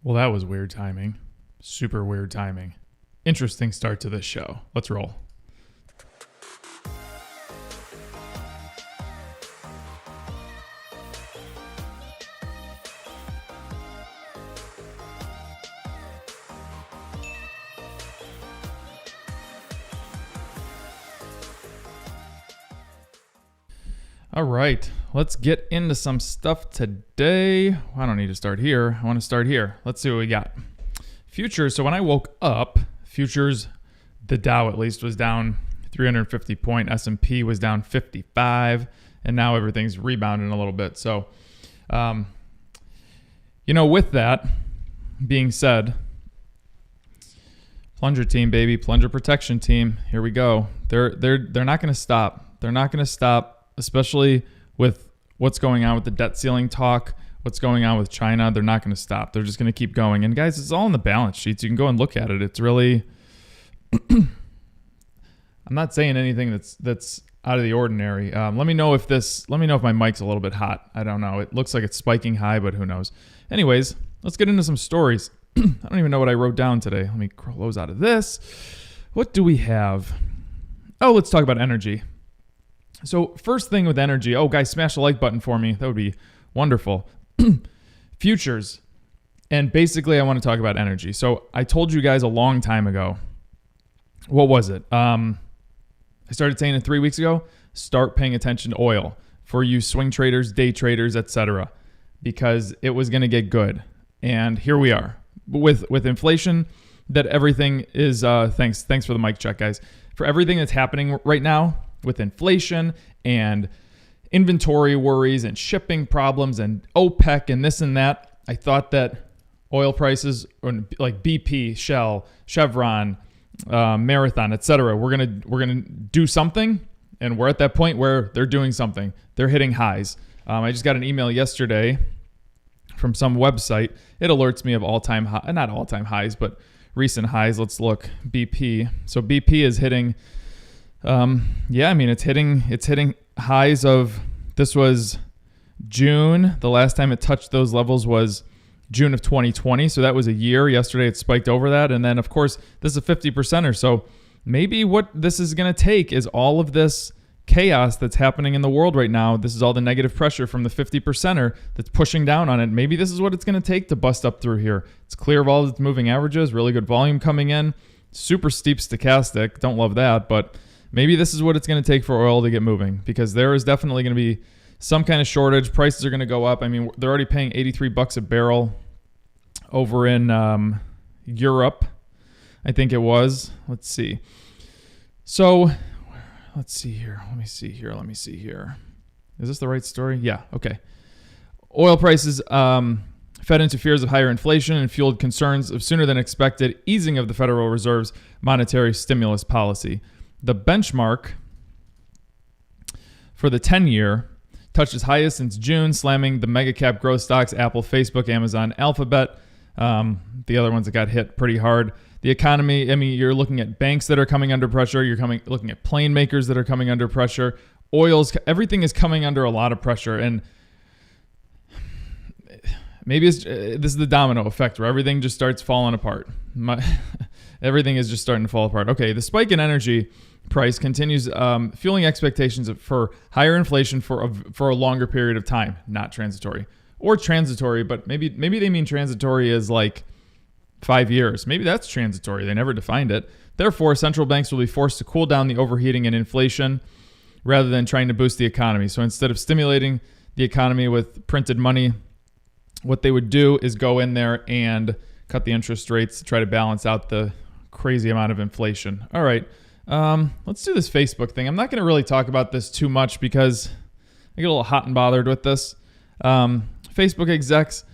Well, that was weird timing. Super weird timing. Interesting start to this show. Let's roll. All right, let's get into some stuff today. I don't need to start here. I want to start here. Let's see what we got. Futures. So when I woke up, futures, the Dow at least was down 350 point. S&P was down 55, and now everything's rebounding a little bit. So, with that being said, plunger team, baby, plunger protection team. Here we go. They're not going to stop. They're not going to stop. Especially with what's going on with the debt ceiling talk, what's going on with China. They're not going to stop. They're just going to keep going. And guys, it's all in the balance sheets. You can go and look at it. It's really, I'm not saying anything that's out of the ordinary. Let me know if my mic's a little bit hot. I don't know. It looks like it's spiking high, but who knows? Anyways, let's get into some stories. I don't even know what I wrote down today. Let me close out of this. What do we have? Oh, let's talk about energy. So first thing with energy, guys, smash the like button for me. That would be wonderful. futures. And basically, I want to talk about energy. So I told you guys a long time ago. What was it? I started saying it 3 weeks ago. Start paying attention to oil for you swing traders, day traders, etc., because it was going to get good. And here we are with inflation. That everything is. Thanks for the mic check, guys. For everything that's happening right now with inflation and inventory worries and shipping problems and OPEC and this and that, I thought that oil prices like BP, Shell, Chevron, Marathon, etc. We're gonna do something, and we're at that point where they're doing something. They're hitting highs. I just got an email yesterday from some website. It alerts me of all-time high, not all-time highs, but recent highs. Let's look. BP. So BP is hitting. It's hitting highs of. This was June. The last time it touched those levels was June of 2020. So that was a year. Yesterday it spiked over that. And then, of course, this is a 50%er. So maybe what this is going to take is all of this chaos that's happening in the world right now. This is all the negative pressure from the 50%er that's pushing down on it. Maybe this is what it's going to take to bust up through here. It's clear of all its moving averages, really good volume coming in, super steep stochastic. Don't love that, but maybe this is what it's going to take for oil to get moving, because there is definitely going to be some kind of shortage. Prices are going to go up. I mean, they're already paying $83 a barrel over in Europe, I think it was. Let's see. So let's see here. Let me see here. Is this the right story? Yeah. Okay. Oil prices fed into fears of higher inflation and fueled concerns of sooner than expected easing of the Federal Reserve's monetary stimulus policy. The benchmark for the 10-year touched its highest since June, slamming the mega cap growth stocks Apple, Facebook, Amazon, Alphabet, the other ones that got hit pretty hard. The economy, I mean, you're looking at banks that are coming under pressure. You're looking at plane makers that are coming under pressure. Everything is coming under a lot of pressure. And maybe this is the domino effect where everything just starts falling apart. Everything is just starting to fall apart. Okay, the spike in energy price continues fueling expectations for higher inflation for a longer period of time, not transitory. Or transitory, but maybe they mean transitory as like 5 years. Maybe that's transitory. They never defined it. Therefore, central banks will be forced to cool down the overheating and inflation rather than trying to boost the economy. So instead of stimulating the economy with printed money, what they would do is go in there and cut the interest rates to try to balance out the crazy amount of inflation. All right. Let's do this Facebook thing. I'm not going to really talk about this too much because I get a little hot and bothered with this. Facebook execs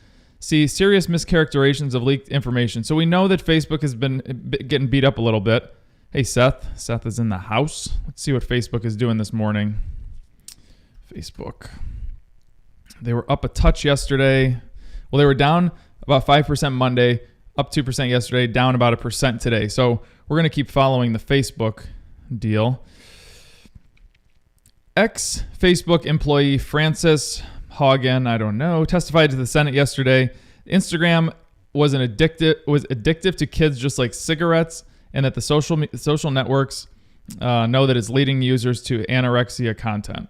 see serious mischaracterizations of leaked information. So we know that Facebook has been getting beat up a little bit. Hey, Seth. Seth is in the house. Let's see what Facebook is doing this morning. Facebook. They were up a touch yesterday. Well, they were down about 5% Monday, up 2% yesterday, down about 1% today. So we're going to keep following the Facebook deal. Ex-Facebook employee Frances Haugen, I don't know, testified to the Senate yesterday. Instagram was addictive to kids just like cigarettes, and that the social networks know that it's leading users to anorexia content.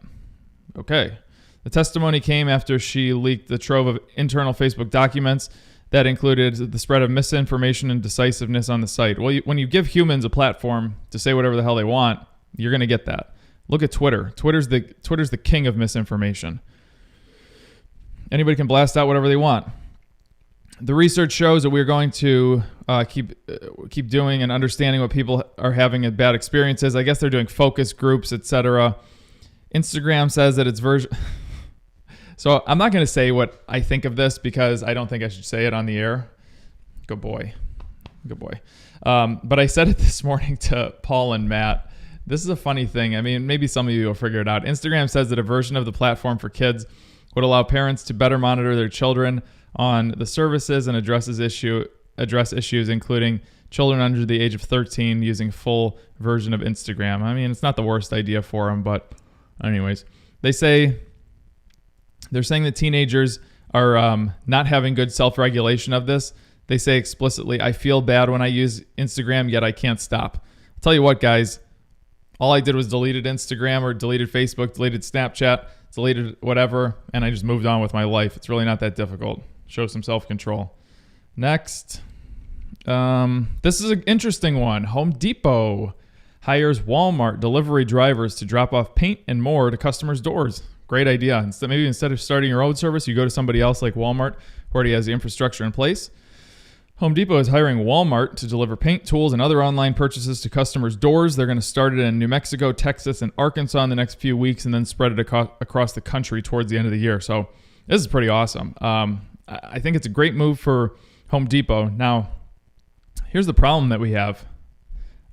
Okay. The testimony came after she leaked the trove of internal Facebook documents that included the spread of misinformation and decisiveness on the site. Well, when you give humans a platform to say whatever the hell they want, you're going to get that. Look at Twitter. Twitter's the king of misinformation. Anybody can blast out whatever they want. The research shows that we're going to keep doing and understanding what people are having bad experiences. I guess they're doing focus groups, etc. Instagram says that its version... So I'm not going to say what I think of this because I don't think I should say it on the air. Good boy. But I said it this morning to Paul and Matt. This is a funny thing. I mean, maybe some of you will figure it out. Instagram says that a version of the platform for kids would allow parents to better monitor their children on the services and address issues, including children under the age of 13 using full version of Instagram. I mean, it's not the worst idea for them, but anyways, they're saying that teenagers are not having good self-regulation of this. They say explicitly, I feel bad when I use Instagram, yet I can't stop. I'll tell you what, guys, all I did was deleted Instagram or deleted Facebook, deleted Snapchat, deleted whatever, and I just moved on with my life. It's really not that difficult. show some self-control. Next, this is an interesting one. Home Depot hires Walmart delivery drivers to drop off paint and more to customers' doors. Great idea. Maybe instead of starting your own service, you go to somebody else like Walmart, who already has the infrastructure in place. Home Depot is hiring Walmart to deliver paint, tools, and other online purchases to customers' doors. They're going to start it in New Mexico, Texas, and Arkansas in the next few weeks, and then spread it across the country towards the end of the year. So this is pretty awesome. I think it's a great move for Home Depot. Now, here's the problem that we have.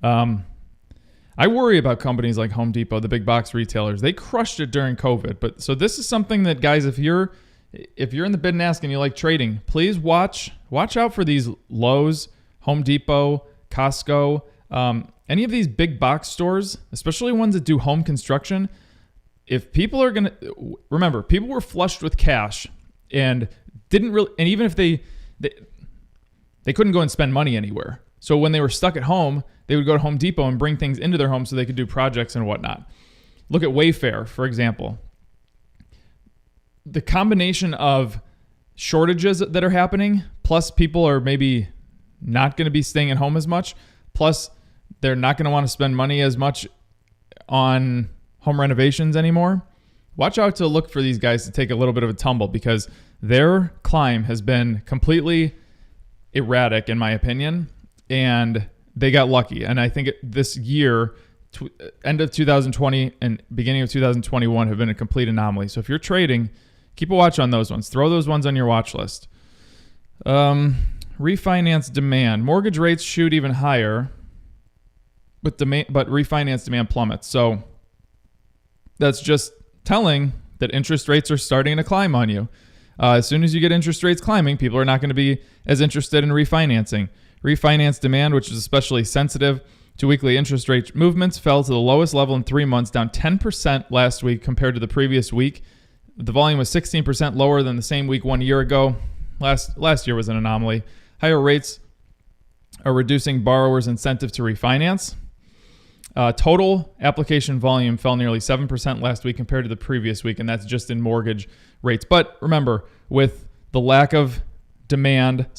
I worry about companies like Home Depot, the big box retailers. They crushed it during COVID. So this is something that, guys, if you're in the bid and ask and you like trading, please watch out for these Lowe's, Home Depot, Costco, any of these big box stores, especially ones that do home construction. If people are going to remember, people were flushed with cash and didn't really, and even if they couldn't go and spend money anywhere. So when they were stuck at home, they would go to Home Depot and bring things into their home so they could do projects and whatnot. Look at Wayfair, for example. The combination of shortages that are happening, plus people are maybe not going to be staying at home as much, plus they're not going to want to spend money as much on home renovations anymore. Watch out to look for these guys to take a little bit of a tumble, because their climb has been completely erratic, in my opinion, and they got lucky. And I think this year, end of 2020 and beginning of 2021 have been a complete anomaly. So if you're trading, keep a watch on those ones. Throw those ones on your watch list. Refinance demand. Mortgage rates shoot even higher, but refinance demand plummets. So that's just telling that interest rates are starting to climb on you. As soon as you get interest rates climbing, people are not going to be as interested in refinancing. Refinance demand, which is especially sensitive to weekly interest rate movements, fell to the lowest level in 3 months, down 10% last week compared to the previous week. The volume was 16% lower than the same week 1 year ago. Last year was an anomaly. Higher rates are reducing borrowers' incentive to refinance. Total application volume fell nearly 7% last week compared to the previous week, and that's just in mortgage rates. But remember, with the lack of demand /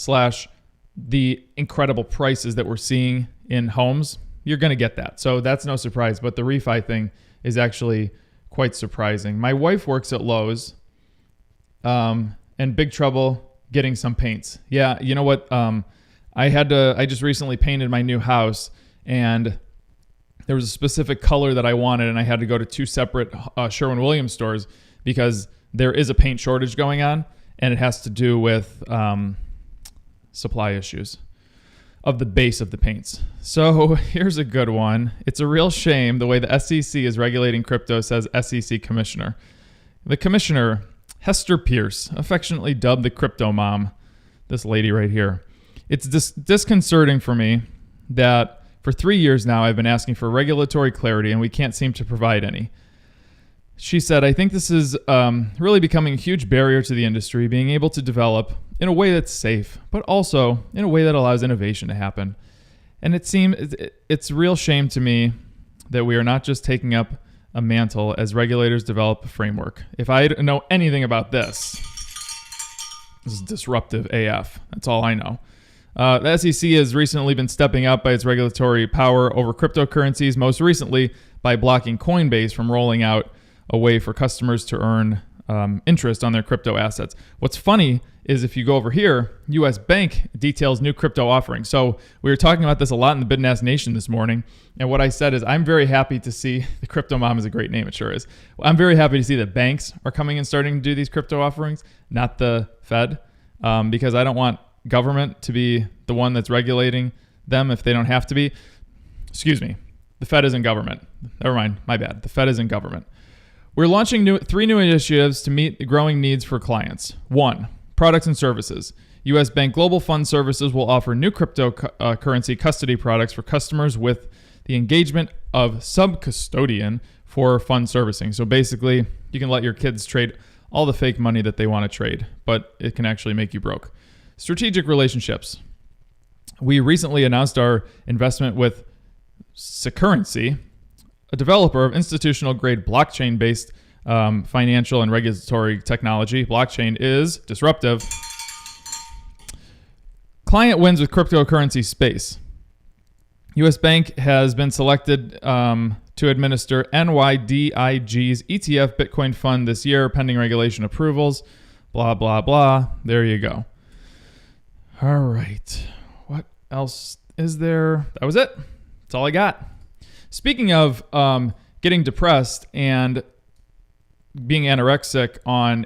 the incredible prices that we're seeing in homes, you're going to get that. So that's no surprise. But the refi thing is actually quite surprising. My wife works at Lowe's, and big trouble getting some paints. Yeah, you know what? I just recently painted my new house, and there was a specific color that I wanted, and I had to go to 2 separate Sherwin-Williams stores because there is a paint shortage going on, and it has to do with supply issues of the base of the paints. So here's a good one. It's a real shame the way the SEC is regulating crypto, says SEC Commissioner. The Commissioner, Hester Pierce, affectionately dubbed the Crypto Mom, this lady right here. It's disconcerting for me that for 3 years now I've been asking for regulatory clarity and we can't seem to provide any. She said, I think this is really becoming a huge barrier to the industry, being able to develop in a way that's safe, but also in a way that allows innovation to happen. And it's a real shame to me that we are not just taking up a mantle as regulators develop a framework. If I know anything about this is disruptive AF. That's all I know. The SEC has recently been stepping up by its regulatory power over cryptocurrencies, most recently by blocking Coinbase from rolling out a way for customers to earn interest on their crypto assets. What's funny is if you go over here, U.S. Bank details new crypto offerings. So we were talking about this a lot in the Bid and Ask Nation this morning. And what I said is I'm very happy to see, the Crypto Mom is a great name, it sure is. I'm very happy to see that banks are coming and starting to do these crypto offerings, not the Fed, because I don't want government to be the one that's regulating them if they don't have to be. Excuse me, the Fed isn't government. Never mind, my bad. The Fed isn't government. We're launching 3 new initiatives to meet the growing needs for clients. 1, products and services. U.S. Bank Global Fund Services will offer new cryptocurrency custody products for customers with the engagement of sub-custodian for fund servicing. So basically, you can let your kids trade all the fake money that they want to trade, but it can actually make you broke. Strategic relationships. We recently announced our investment with Securrency, a developer of institutional-grade blockchain-based financial and regulatory technology. Blockchain is disruptive. Client wins with cryptocurrency space. U.S. Bank has been selected to administer NYDIG's ETF Bitcoin fund this year, pending regulation approvals. Blah, blah, blah. There you go. All right. What else is there? That was it. That's all I got. Speaking of getting depressed and being anorexic on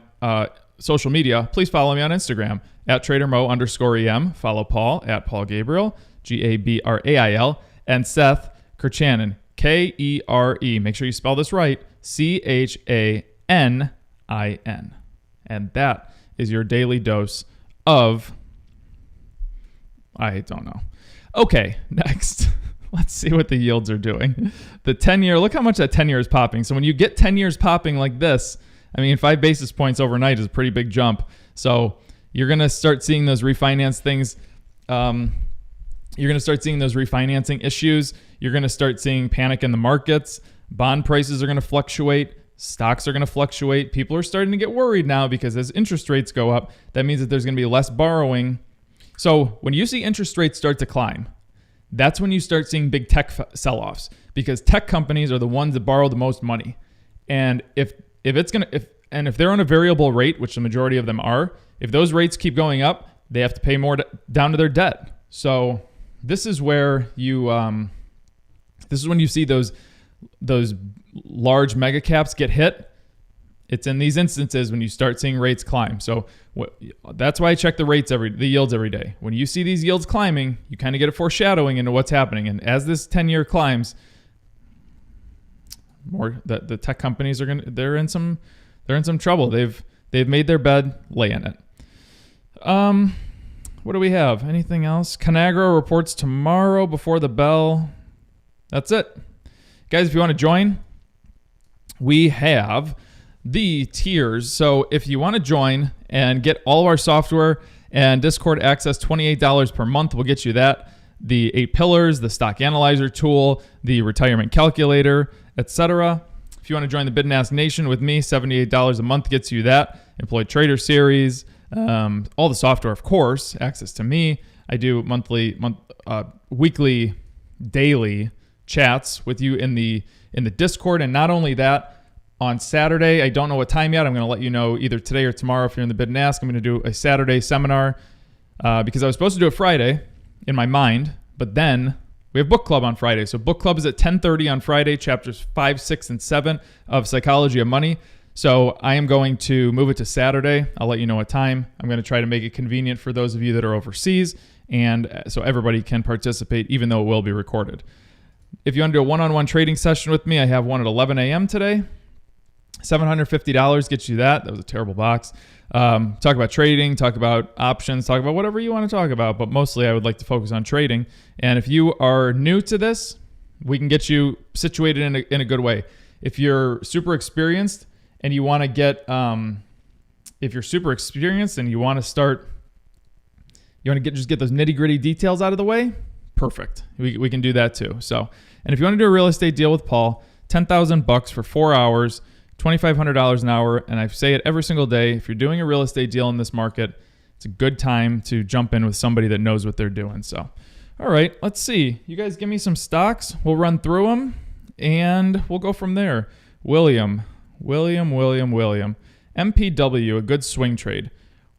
social media, please follow me on Instagram at TraderMo_EM. Follow Paul at Paul Gabriel, Gabrail, and Seth Kerchanin, Kere. Make sure you spell this right, Chanin. And that is your daily dose of, I don't know. Okay, next. Let's see what the yields are doing. The 10-year, look how much that 10-year is popping. So when you get 10 years popping like this, I mean, 5 basis points overnight is a pretty big jump. So you're going to start seeing those refinance things. You're going to start seeing those refinancing issues. You're going to start seeing panic in the markets. Bond prices are going to fluctuate. Stocks are going to fluctuate. People are starting to get worried now because as interest rates go up, that means that there's going to be less borrowing. So when you see interest rates start to climb, that's when you start seeing big tech sell-offs, because tech companies are the ones that borrow the most money. And if they're on a variable rate, which the majority of them are, if those rates keep going up, they have to pay more down to their debt. So this is where when you see those large mega caps get hit. It's in these instances when you start seeing rates climb. So that's why I check the yields every day. When you see these yields climbing, you kind of get a foreshadowing into what's happening. And as this 10-year climbs, the tech companies they're in some trouble. They've made their bed, lay in it. What do we have? Anything else? Conagra reports tomorrow before the bell. That's it. Guys, if you want to join, we have the tiers. So if you want to join and get all of our software and Discord access, $28 per month will get you that. The 8 pillars, the stock analyzer tool, the retirement calculator, etc. If you want to join the Bid and Ask Nation with me, $78 a month gets you that. Employed Trader Series, all the software, of course, access to me. I do weekly, daily chats with you in the Discord. And not only that, on Saturday, I don't know what time yet. I'm going to let you know either today or tomorrow if you're in the Bid and Ask. I'm going to do a Saturday seminar because I was supposed to do it Friday in my mind, but then we have book club on Friday. So book club is at 10:30 on Friday, chapters 5, 6, and 7 of Psychology of Money. So I am going to move it to Saturday. I'll let you know what time. I'm going to try to make it convenient for those of you that are overseas, and so everybody can participate, even though it will be recorded. If you want to do a one-on-one trading session with me, I have one at 11 a.m. today. $750 gets you that. That was a terrible box. Talk about trading, talk about options, talk about whatever you want to talk about, but mostly I would like to focus on trading. And if you are new to this, we can get you situated in a good way. If you're super experienced and you want to get, if you're super experienced and you want to start, just get those nitty gritty details out of the way, perfect. We can do that too. So, and if you want to do a real estate deal with Paul, $10,000 for 4 hours, $2,500 an hour, and I say it every single day. If you're doing a real estate deal in this market, it's a good time to jump in with somebody that knows what they're doing. So, all right, let's see. You guys give me some stocks. We'll run through them, and we'll go from there. William. MPW, a good swing trade.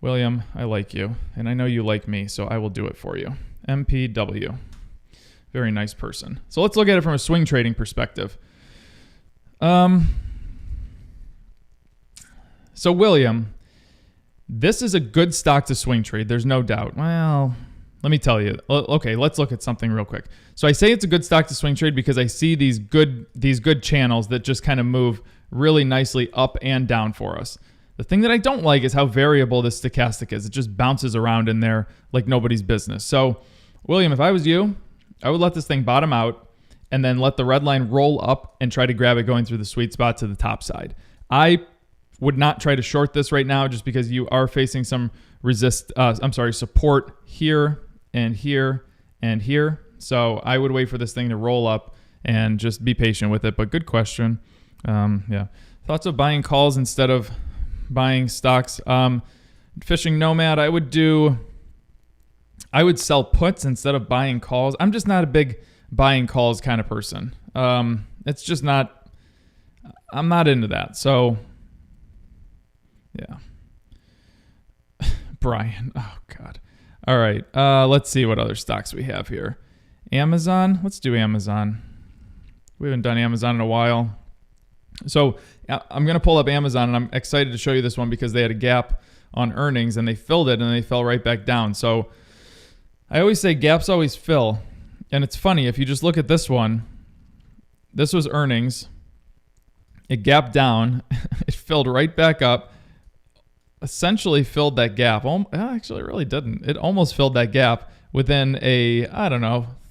William, I like you, and I know you like me, so I will do it for you. MPW. Very nice person. So let's look at it from a swing trading perspective. So William, this is a good stock to swing trade. There's no doubt. Well, let me tell you. Okay, let's look at something real quick. So I say it's a good stock to swing trade because I see these good channels that just kind of move really nicely up and down for us. The thing that I don't like is how variable this stochastic is. It just bounces around in there like nobody's business. So William, if I was you, I would let this thing bottom out and then let the red line roll up and try to grab it going through the sweet spot to the top side. I would not try to short this right now just because you are facing some support here and here and here. So I would wait for this thing to roll up and just be patient with it. But good question. Thoughts of buying calls instead of buying stocks. Fishing Nomad, I would do I would sell puts instead of buying calls. I'm just not a big buying calls kind of person. It's just not, I'm not into that. So, yeah. Brian. Oh, God. All right. Let's see what other stocks we have here. Amazon. Let's do Amazon. We haven't done Amazon in a while. So I'm going to pull up Amazon, and I'm excited to show you this one because they had a gap on earnings, and they filled it, and they fell right back down. So I always say gaps always fill. And it's funny, if you just look at this one, this was earnings. It gapped down. It filled right back up. Essentially filled that gap. Actually, it really didn't. It almost filled that gap within a,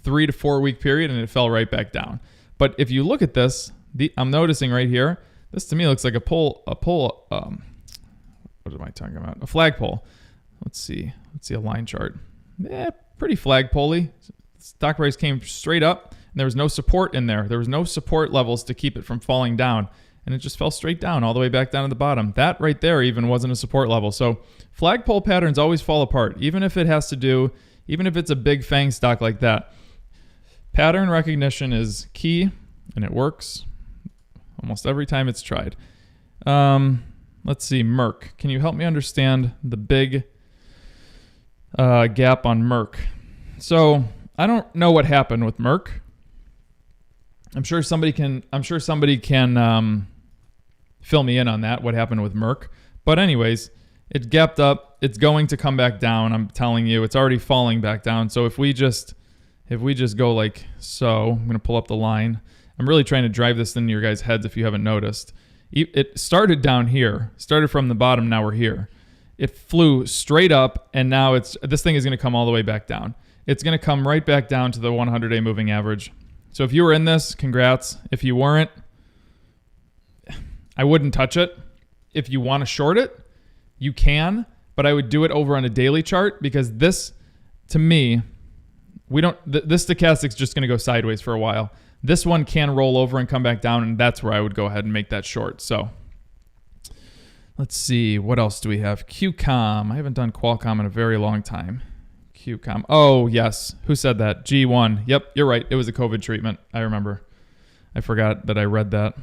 3 to 4 week period, and it fell right back down. But if you look at this, I'm noticing right here, this to me looks like a what am I talking about? A flagpole. Let's see a line chart. Yeah, pretty flagpole-y. Stock price came straight up, and there was no support in there. There was no support levels to keep it from falling down, and it just fell straight down all the way back down to the bottom. That right there even wasn't a support level. So flagpole patterns always fall apart, even if it's a big FANG stock like that. Pattern recognition is key, and it works almost every time it's tried. Let's see, Merck. Can you help me understand the big gap on Merck? So I don't know what happened with Merck. I'm sure somebody can fill me in on that, what happened with Merck. But anyways, it gapped up. It's going to come back down. I'm telling you, it's already falling back down. So if we just go like so, I'm going to pull up the line. I'm really trying to drive this into your guys' heads if you haven't noticed. It started down here, started from the bottom, now we're here. It flew straight up, and now this thing is going to come all the way back down. It's going to come right back down to the 100-day moving average. So if you were in this, congrats. If you weren't, I wouldn't touch it. If you want to short it, you can, but I would do it over on a daily chart because this, to me, this stochastic's just going to go sideways for a while. This one can roll over and come back down, and that's where I would go ahead and make that short. So let's see. What else do we have? QCOM. I haven't done Qualcomm in a very long time. QCOM. Oh, yes. Who said that? G1. Yep, you're right. It was a COVID treatment. I remember. I forgot that I read that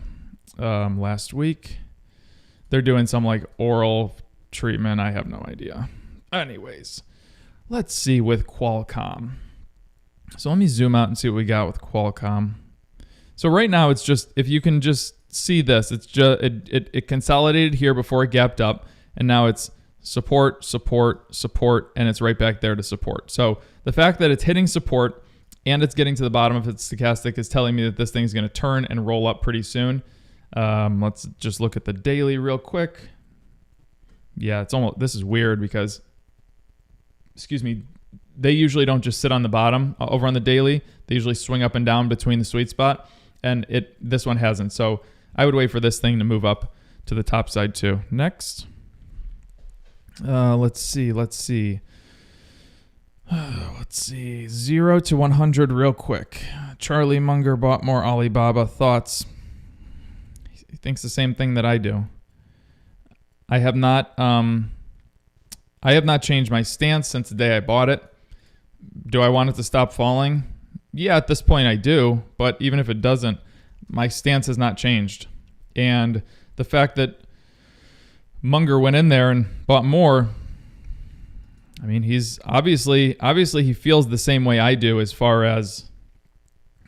last week. They're doing some like oral treatment. I have no idea. Anyways, let's see with Qualcomm. So let me zoom out and see what we got with Qualcomm. So right now it's just, if you can just see this, it's just it consolidated here before it gapped up, and now it's support, support, support, and it's right back there to support. So the fact that it's hitting support and it's getting to the bottom of its stochastic is telling me that this thing's going to turn and roll up pretty soon. Let's just look at the daily real quick. Yeah, this is weird because, they usually don't just sit on the bottom over on the daily. They usually swing up and down between the sweet spot, and this one hasn't. So I would wait for this thing to move up to the top side too. Next. Let's see. 0 to 100 real quick. Charlie Munger bought more Alibaba. Thoughts? He thinks the same thing that I do. I have not changed my stance since the day I bought it. Do I want it to stop falling? Yeah, at this point I do, but even if it doesn't, my stance has not changed. And the fact that Munger went in there and bought more, I mean, he's obviously he feels the same way I do as far as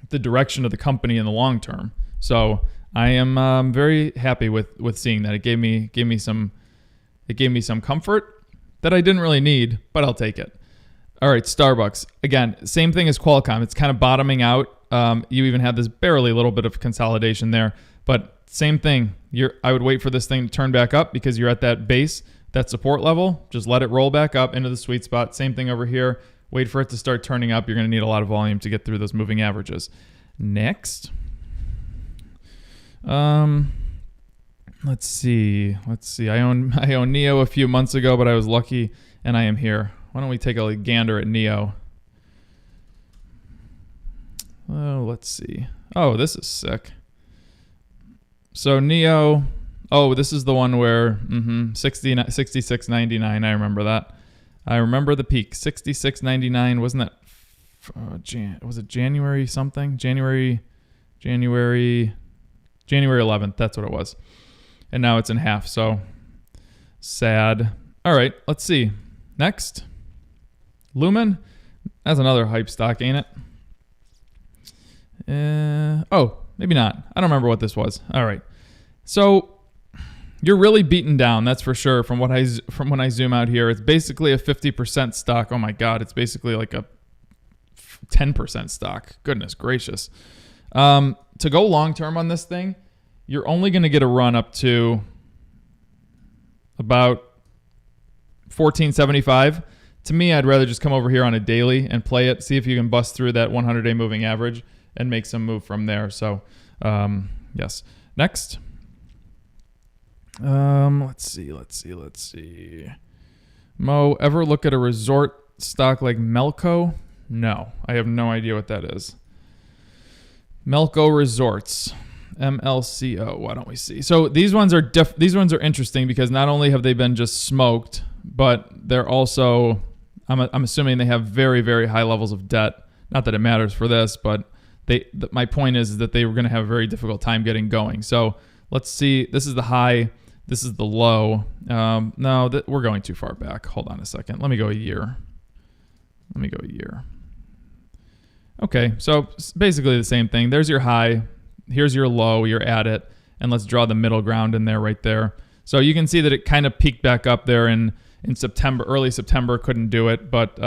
the direction of the company in the long term. So I am very happy with seeing that. It gave me some comfort that I didn't really need, but I'll take it. All right, Starbucks. Again, same thing as Qualcomm. It's kind of bottoming out. You even had this barely little bit of consolidation there, but same thing. I would wait for this thing to turn back up because you're at that base, that support level. Just let it roll back up into the sweet spot. Same thing over here. Wait for it to start turning up. You're going to need a lot of volume to get through those moving averages. Next. Let's see. I owned NEO a few months ago, but I was lucky and I am here. Why don't we take a gander at NEO? Oh, let's see. Oh, this is sick. So NEO, this is the one where 66.99. I remember that. I remember the peak, 66.99. Wasn't that was it January something? January 11th. That's what it was. And now it's in half. So sad. All right, let's see. Next, Lumen. That's another hype stock, ain't it? Oh, maybe not. I don't remember what this was. All right. So you're really beaten down, that's for sure. From when I zoom out here, it's basically a 50% stock. Oh my God, it's basically like a 10% stock. Goodness gracious. To go long term on this thing, you're only going to get a run up to about 1475. To me, I'd rather just come over here on a daily and play it, see if you can bust through that 100-day moving average and make some move from there. So, yes. Next. Let's see. Mo, ever look at a resort stock like Melco? No, I have no idea what that is. Melco Resorts, MLCO. Why don't we see? So these ones are interesting because not only have they been just smoked, but they're also, I'm assuming they have very, very high levels of debt. Not that it matters for this, but my point is that they were going to have a very difficult time getting going. So let's see. This is the high. This is the low. No, we're going too far back. Hold on a second. Let me go a year. Okay, so basically the same thing. There's your high. Here's your low. You're at it. And let's draw the middle ground in there right there. So you can see that it kind of peaked back up there in September, early September. Couldn't do it. But,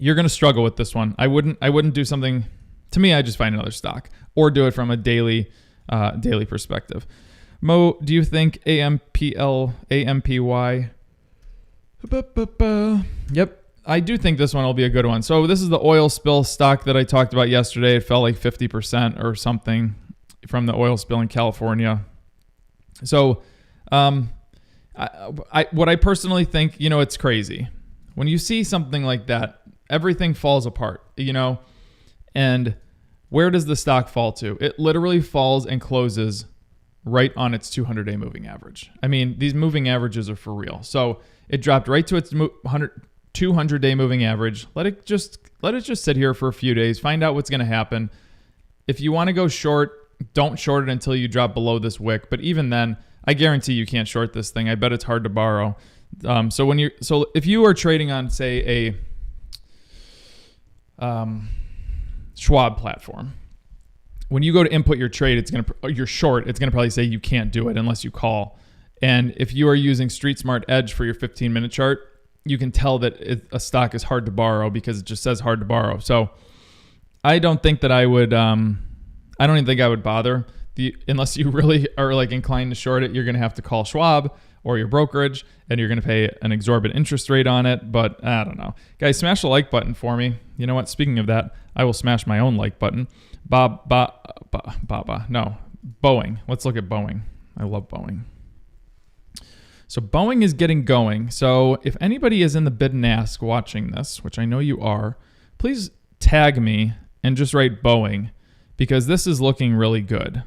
you're going to struggle with this one. I wouldn't do something. To me, I just find another stock or do it from a daily perspective. Mo, do you think AMPY? Yep. I do think this one will be a good one. So this is the oil spill stock that I talked about yesterday. It fell like 50% or something from the oil spill in California. So what I personally think, it's crazy. When you see something like that, everything falls apart, and where does the stock fall to? It literally falls and closes right on its 200-day moving average. I mean, these moving averages are for real. So it dropped right to its 200-day moving average. Let it just sit here for a few days. Find out what's going to happen. If you want to go short, don't short it until you drop below this wick. But even then, I guarantee you can't short this thing. I bet it's hard to borrow. So if you are trading on, say, a Schwab platform, when you go to input your trade, you're short. It's gonna probably say you can't do it unless you call. And if you are using Street Smart Edge for your 15-minute chart, you can tell that a stock is hard to borrow because it just says hard to borrow. So I don't think that I would. I don't even think I would bother. Unless you really are like inclined to short it, you're gonna have to call Schwab or your brokerage, and you're gonna pay an exorbitant interest rate on it. But I don't know, guys. Smash the like button for me. You know what? Speaking of that, I will smash my own like button. Boeing. Let's look at Boeing. I love Boeing. So Boeing is getting going. So if anybody is in the bid and ask watching this, which I know you are, please tag me and just write Boeing because this is looking really good.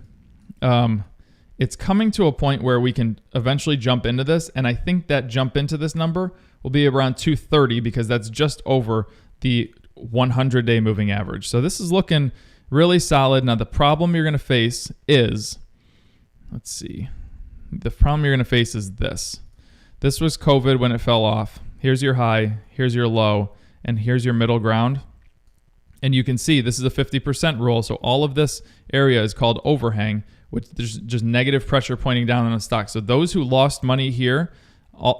It's coming to a point where we can eventually jump into this, and I think that jump into this number will be around 230 because that's just over the 100-day moving average. So this is looking really solid. Now the problem you're going to face is, the problem you're going to face is this. This was COVID when it fell off. Here's your high, here's your low, and here's your middle ground. And you can see this is a 50% rule. So all of this area is called overhang, which there's just negative pressure pointing down on the stock. So those who lost money here,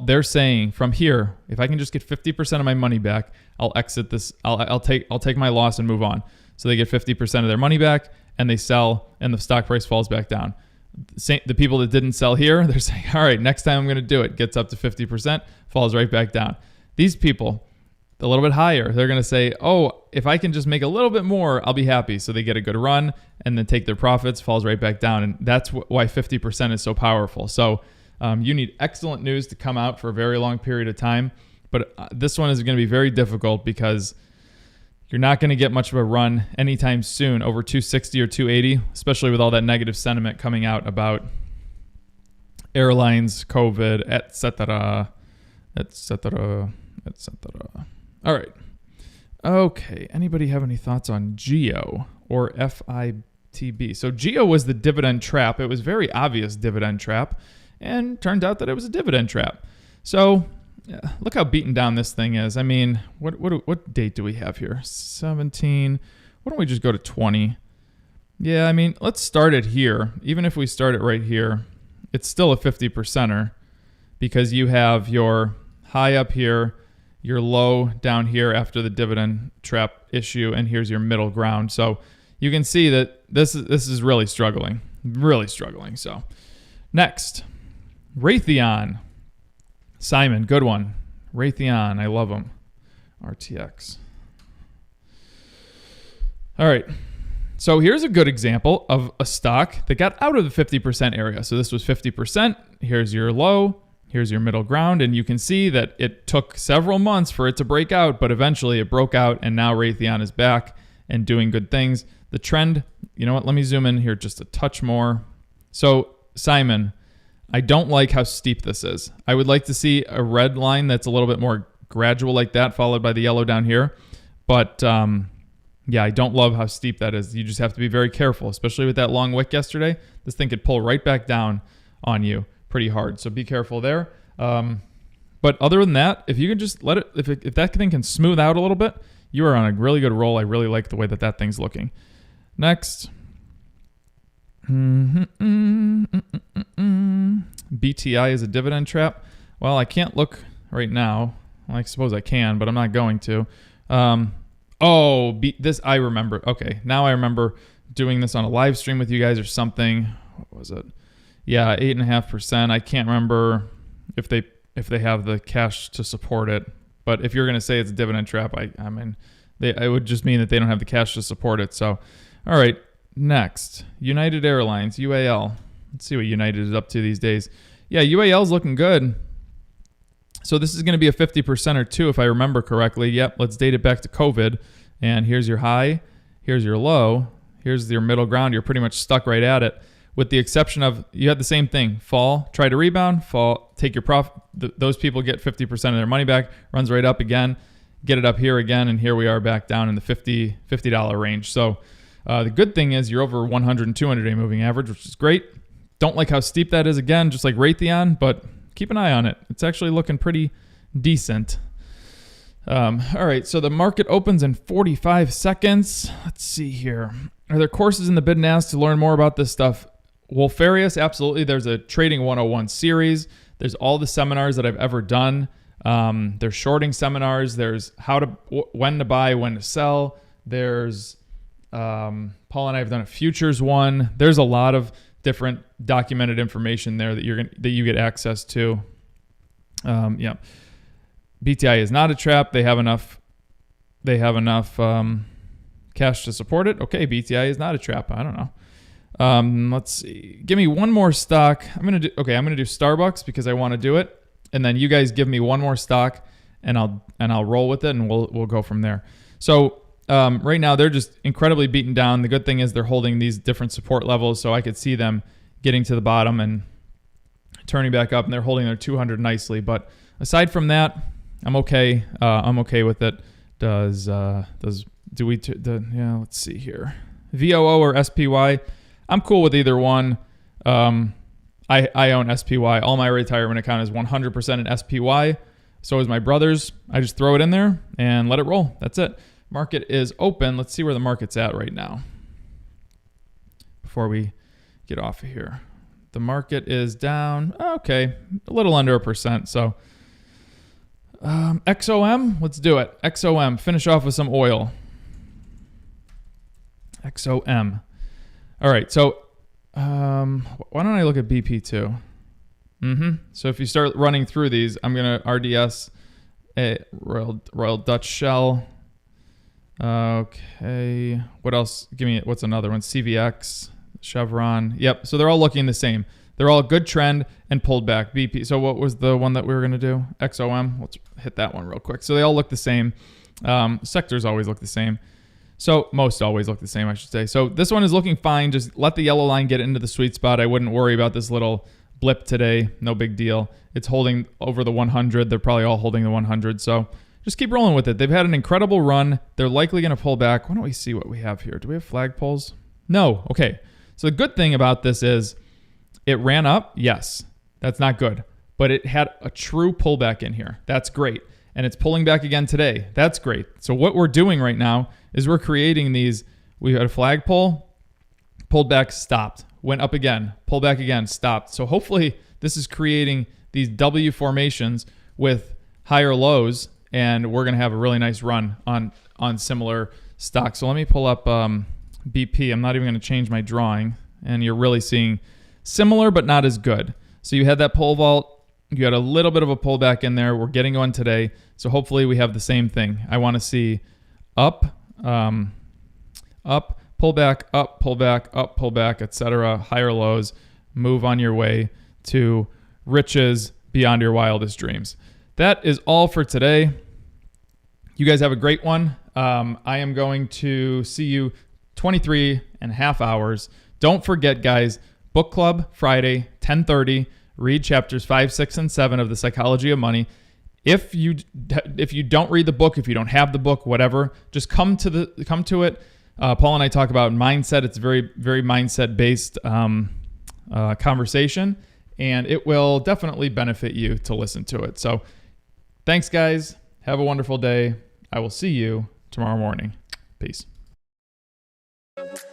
they're saying from here, if I can just get 50% of my money back, I'll exit this. I'll take my loss and move on. So they get 50% of their money back and they sell and the stock price falls back down. The people that didn't sell here, they're saying, all right, next time I'm going to do it. Gets up to 50%, falls right back down. These people, a little bit higher, they're going to say, oh, if I can just make a little bit more, I'll be happy. So they get a good run and then take their profits, falls right back down. And that's why 50% is so powerful. So you need excellent news to come out for a very long period of time. But this one is going to be very difficult because you're not going to get much of a run anytime soon over 260 or 280, especially with all that negative sentiment coming out about airlines, COVID, etc. etc., etc. All right. Okay. Anybody have any thoughts on GEO or FITB? So GEO was the dividend trap. It was very obvious dividend trap, and turned out that it was a dividend trap. So look how beaten down this thing is. I mean, what date do we have here? 17. Why don't we just go to 20? Yeah, I mean, let's start it here. Even if we start it right here, it's still a 50%er because you have your high up here, your low down here after the dividend trap issue, and here's your middle ground. So you can see that this is really struggling. So next, Raytheon. Simon, good one. Raytheon, I love them. RTX. All right. So here's a good example of a stock that got out of the 50% area. So this was 50%. Here's your low. Here's your middle ground. And you can see that it took several months for it to break out, but eventually it broke out, and now Raytheon is back and doing good things. The trend, you know what? Let me zoom in here just a touch more. So Simon, I don't like how steep this is. I would like to see a red line that's a little bit more gradual like that, followed by the yellow down here. But yeah, I don't love how steep that is. You just have to be very careful, especially with that long wick yesterday. This thing could pull right back down on you pretty hard. So be careful there. But other than that, if you can just let it, if that thing can smooth out a little bit, you are on a really good roll. I really like the way that thing's looking. Next. BTI is a dividend trap. Well, I can't look right now. Well, I suppose I can, but I'm not going to. This I remember. Okay, now I remember doing this on a live stream with you guys or something. What was it? Yeah, 8.5%. I can't remember if they have the cash to support it. But if you're going to say it's a dividend trap, I mean, it would just mean that they don't have the cash to support it. So, all right. Next, United Airlines, UAL. Let's see what United is up to these days. Yeah, UAL is looking good. So this is going to be a 50% or two if I remember correctly. Yep, let's date it back to COVID. And here's your high, here's your low, here's your middle ground. You're pretty much stuck right at it, with the exception of you had the same thing. Fall, try to rebound, fall, take your profit. Those people get 50% of their money back, runs right up again, get it up here again, and here we are back down in the $50 range. So the good thing is you're over 100 and 200-day moving average, which is great. Don't like how steep that is again, just like Raytheon, but keep an eye on it. It's actually looking pretty decent. All right, so the market opens in 45 seconds. Let's see here. Are there courses in the bid and ask to learn more about this stuff? Wolfarius, absolutely. There's a Trading 101 series. There's all the seminars that I've ever done. There's shorting seminars. There's when to buy, when to sell. There's Paul and I have done a futures one. There's a lot of different documented information there that you get access to. Yeah. BTI is not a trap. They have enough cash to support it. Okay, BTI is not a trap. I don't know. Let's see. Give me one more stock. I'm gonna do Starbucks because I want to do it, and then you guys give me one more stock, and I'll roll with it, and we'll go from there. So right now they're just incredibly beaten down. The good thing is they're holding these different support levels, so I could see them getting to the bottom and turning back up, and they're holding their 200 nicely. But aside from that, I'm okay. I'm okay with it. Let's see here. VOO or SPY. I'm cool with either one. I own SPY. All my retirement account is 100% in SPY. So is my brother's. I just throw it in there and let it roll. That's it. Market is open. Let's see where the market's at right now before we get off of here. The market is down. Okay, a little under 1%. So XOM, let's do it. XOM, finish off with some oil. XOM. All right, so why don't I look at BP too? So if you start running through these, I'm going to RDS, Royal Dutch Shell. Okay, what else? What's another one? CVX, Chevron. Yep, so they're all looking the same. They're all good trend and pulled back. BP. So what was the one that we were going to do? XOM. Let's hit that one real quick. So they all look the same. Sectors always look the same. So most always look the same, I should say. So this one is looking fine. Just let the yellow line get into the sweet spot. I wouldn't worry about this little blip today. No big deal. It's holding over the 100. They're probably all holding the 100. So just keep rolling with it. They've had an incredible run. They're likely going to pull back. Why don't we see what we have here? Do we have flagpoles? No. Okay. So the good thing about this is it ran up. Yes. That's not good. But it had a true pullback in here. That's great. And it's pulling back again today. That's great. So what we're doing right now is we're creating these. We had a flagpole, pulled back, stopped, went up again, pulled back again, stopped. So hopefully this is creating these W formations with higher lows, and we're going to have a really nice run on similar stocks. So let me pull up BP. I'm not even going to change my drawing, and you're really seeing similar but not as good. So you had that pole vault. You had a little bit of a pullback in there. We're getting on today. So hopefully we have the same thing. I want to see up, up, pull back, up, pull back, up, pull back, etc. Higher lows. Move on your way to riches beyond your wildest dreams. That is all for today. You guys have a great one. I am going to see you 23 and a half hours. Don't forget, guys, book club Friday, 10:30. Read chapters 5, 6, and 7 of The Psychology of Money. If you don't read the book, if you don't have the book, whatever, just come to it. Paul and I talk about mindset. It's a very, very mindset-based conversation, and it will definitely benefit you to listen to it. So thanks, guys. Have a wonderful day. I will see you tomorrow morning. Peace. Thank you.